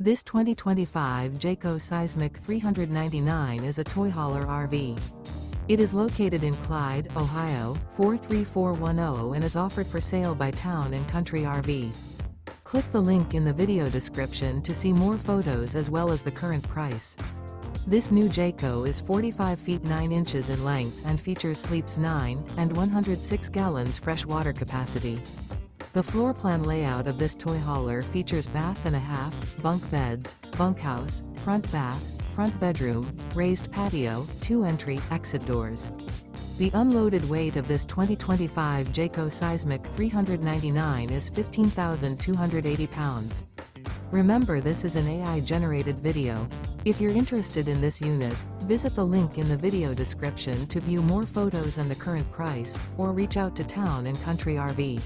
This 2025 Jayco Seismic 399 is a toy hauler RV. It is located in Clyde, Ohio, 43410 and is offered for sale by Town & Country RV. Click the link in the video description to see more photos as well as the current price. This new Jayco is 45 feet 9 inches in length and features sleeps 9 and 106 gallons fresh water capacity. The floor plan layout of this toy hauler features bath and a half, bunk beds, bunkhouse, front bath, front bedroom, raised patio, 2 entry, exit doors. The unloaded weight of this 2025 Jayco Seismic 399 is 15,280 pounds. Remember, this is an AI-generated video. If you're interested in this unit, visit the link in the video description to view more photos and the current price, or reach out to Town & Country RV.